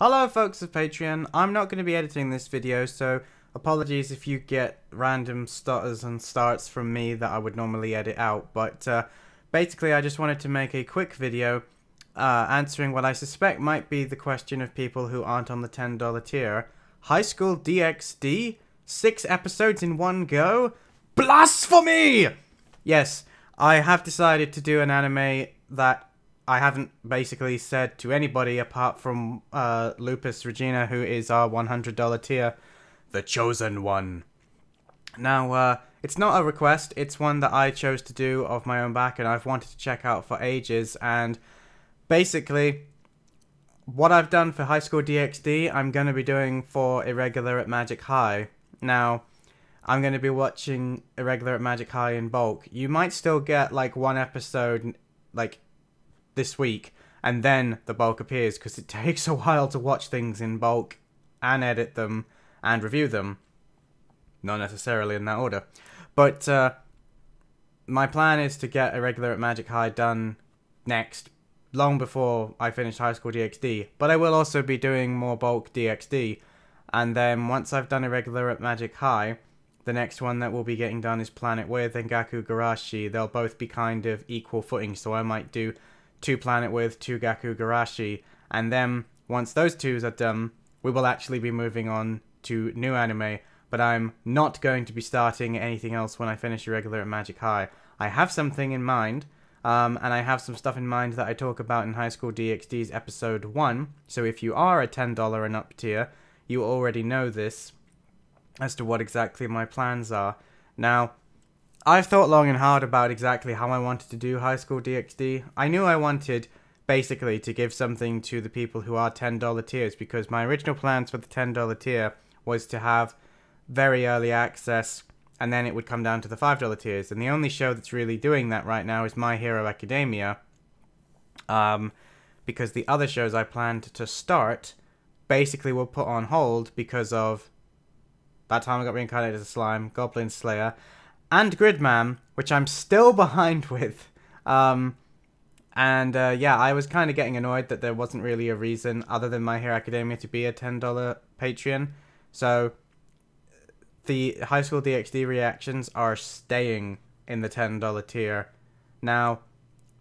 Hello folks of Patreon, I'm not going to be editing this video, so apologies if you get random stutters and starts from me that I would normally edit out, but basically I just wanted to make a quick video answering what I suspect might be the question of people who aren't on the $10 tier. High School DxD? 6 episodes in one go? Blasphemy! Yes, I have decided to do an anime that I haven't basically said to anybody apart from Lupus Regina, who is our $100 tier, the chosen one. Now, it's not a request, it's one that I chose to do of my own back and I've wanted to check out for ages, and basically, what I've done for High School DxD, I'm going to be doing for Irregular at Magic High. Now, I'm going to be watching Irregular at Magic High in bulk. You might still get, like, one episode, like, this week, and then the bulk appears, because it takes a while to watch things in bulk, and edit them, and review them. Not necessarily in that order. But, my plan is to get Irregular at Magic High done next, long before I finish High School DxD. But I will also be doing more bulk DxD, and then once I've done Irregular at Magic High, the next one that will be getting done is Planet With and Gaku Garashi. They'll both be kind of equal footing, so I might do 2 Planet With, 2 Gaku Garashi, and then once those twos are done, we will actually be moving on to new anime, but I'm not going to be starting anything else when I finish Irregular at Magic High. I have something in mind, and I have some stuff in mind that I talk about in High School DxD's episode 1, so if you are a $10 and up tier, you already know this, as to what exactly my plans are. Now, I've thought long and hard about exactly how I wanted to do High School DxD. I knew I wanted, basically, to give something to the people who are $10 tiers, because my original plans for the $10 tier was to have very early access, and then it would come down to the $5 tiers. And the only show that's really doing that right now is My Hero Academia, because the other shows I planned to start basically were put on hold because of That Time I Got Reincarnated as a Slime, Goblin Slayer, and Gridman, which I'm still behind with. Yeah, I was kind of getting annoyed that there wasn't really a reason other than My Hero Academia to be a $10 Patreon. So, the High School DxD reactions are staying in the $10 tier. Now,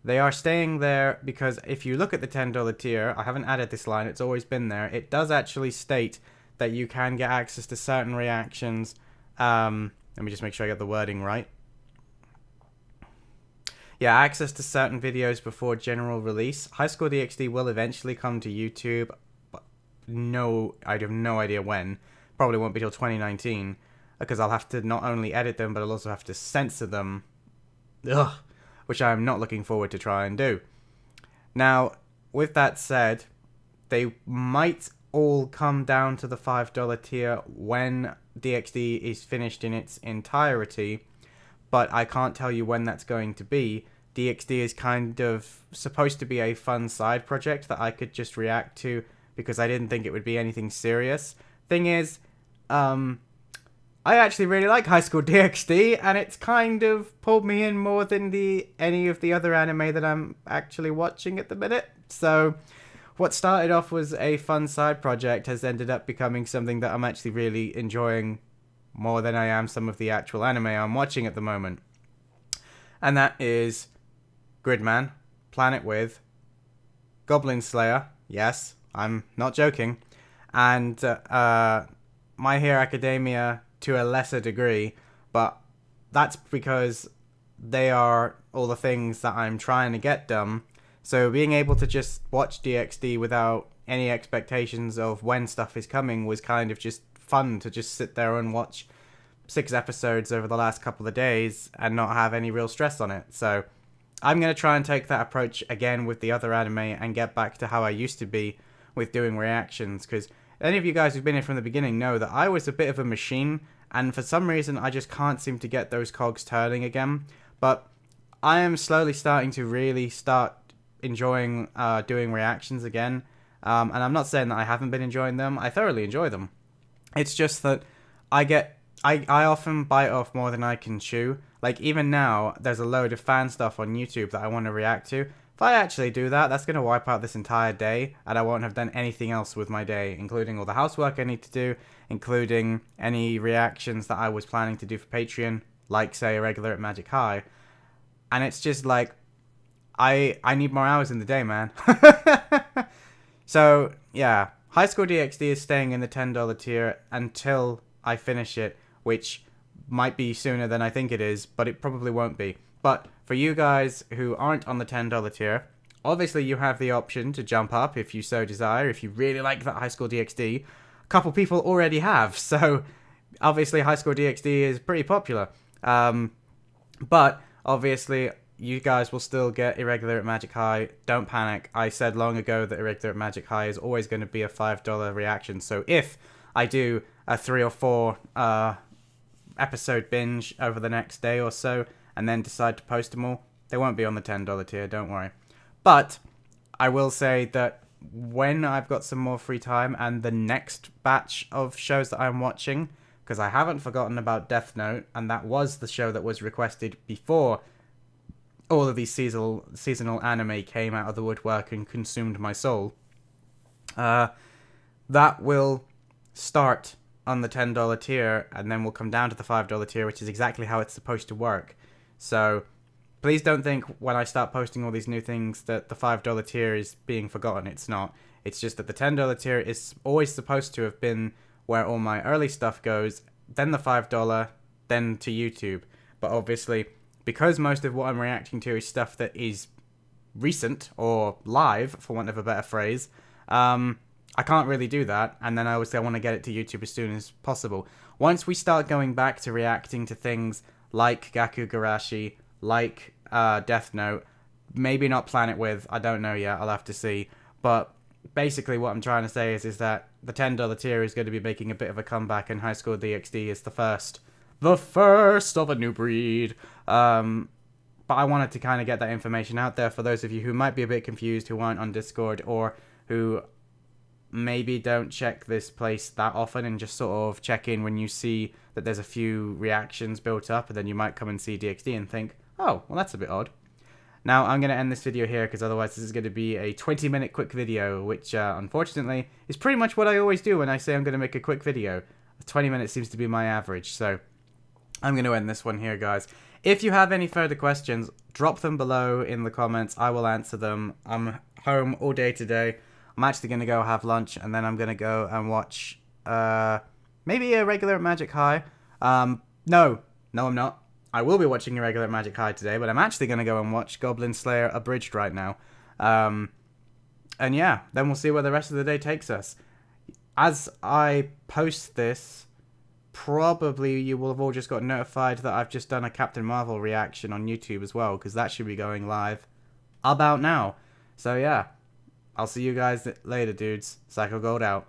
they are staying there because if you look at the $10 tier, I haven't added this line, it's always been there, it does actually state that you can get access to certain reactions. Let me just make sure I get the wording right. Yeah, access to certain videos before general release. High School DxD will eventually come to YouTube, but I have no idea when. Probably won't be till 2019, because I'll have to not only edit them, but I'll also have to censor them. Ugh, which I'm not looking forward to try and do. Now, with that said, they might all come down to the $5 tier when DxD is finished in its entirety, but I can't tell you when that's going to be. DxD is kind of supposed to be a fun side project that I could just react to because I didn't think it would be anything serious. Thing is, I actually really like High School DxD, and it's kind of pulled me in more than any of the other anime that I'm actually watching at the minute. So what started off was a fun side project has ended up becoming something that I'm actually really enjoying more than I am some of the actual anime I'm watching at the moment. And that is Gridman, Planet With, Goblin Slayer, yes, I'm not joking, and My Hero Academia to a lesser degree, but that's because they are all the things that I'm trying to get done. So being able to just watch DxD without any expectations of when stuff is coming was kind of just fun to just sit there and watch 6 episodes over the last couple of days and not have any real stress on it. So I'm going to try and take that approach again with the other anime and get back to how I used to be with doing reactions, because any of you guys who've been here from the beginning know that I was a bit of a machine, and for some reason I just can't seem to get those cogs turning again. But I am slowly starting to really start enjoying doing reactions again, and I'm not saying that I haven't been enjoying them. I thoroughly enjoy them. It's just that I often bite off more than I can chew. Like, even now, there's a load of fan stuff on YouTube that I want to react to. if I actually do that, that's going to wipe out this entire day, and I won't have done anything else with my day, including all the housework I need to do, including any reactions that I was planning to do for Patreon, like, say, a regular at Magic High. And it's just like, I need more hours in the day, man. So, yeah, High School DxD is staying in the $10 tier until I finish it, which might be sooner than I think it is, but it probably won't be. But for you guys who aren't on the $10 tier, obviously you have the option to jump up if you so desire, if you really like that High School DxD. A couple people already have, so obviously High School DxD is pretty popular. But obviously you guys will still get Irregular at Magic High. Don't panic. I said long ago that Irregular at Magic High is always going to be a $5 reaction. So if I do a 3 or 4 episode binge over the next day or so, and then decide to post them all, they won't be on the $10 tier, don't worry. But I will say that when I've got some more free time and the next batch of shows that I'm watching, because I haven't forgotten about Death Note, and that was the show that was requested before all of these seasonal anime came out of the woodwork and consumed my soul. That will start on the $10 tier, and then we'll come down to the $5 tier, which is exactly how it's supposed to work. So please don't think when I start posting all these new things that the $5 tier is being forgotten. It's not. It's just that the $10 tier is always supposed to have been where all my early stuff goes, then the $5, then to YouTube. But obviously, because most of what I'm reacting to is stuff that is recent or live, for want of a better phrase, I can't really do that, and then obviously I want to get it to YouTube as soon as possible. Once we start going back to reacting to things like Gakugarashi, like Death Note, maybe not Planet With, I don't know yet, I'll have to see, but basically what I'm trying to say is that the $10 tier is going to be making a bit of a comeback, and High School DxD is the first of a new breed. But I wanted to kind of get that information out there for those of you who might be a bit confused, who aren't on Discord, or who maybe don't check this place that often and just sort of check in when you see that there's a few reactions built up, and then you might come and see DxD and think, oh, well, that's a bit odd. Now, I'm going to end this video here because otherwise this is going to be a 20-minute quick video, which unfortunately is pretty much what I always do when I say I'm going to make a quick video. 20 minutes seems to be my average, so I'm going to end this one here, guys. If you have any further questions, drop them below in the comments. I will answer them. I'm home all day today. I'm actually going to go have lunch, and then I'm going to go and watch maybe a regular at Magic High. No, I'm not. I will be watching Irregular at Magic High today, but I'm actually going to go and watch Goblin Slayer Abridged right now. And yeah, then we'll see where the rest of the day takes us. As I post this, probably you will have all just got notified that I've just done a Captain Marvel reaction on YouTube as well, because that should be going live about now. So yeah, I'll see you guys later, dudes. Psycho Gold out.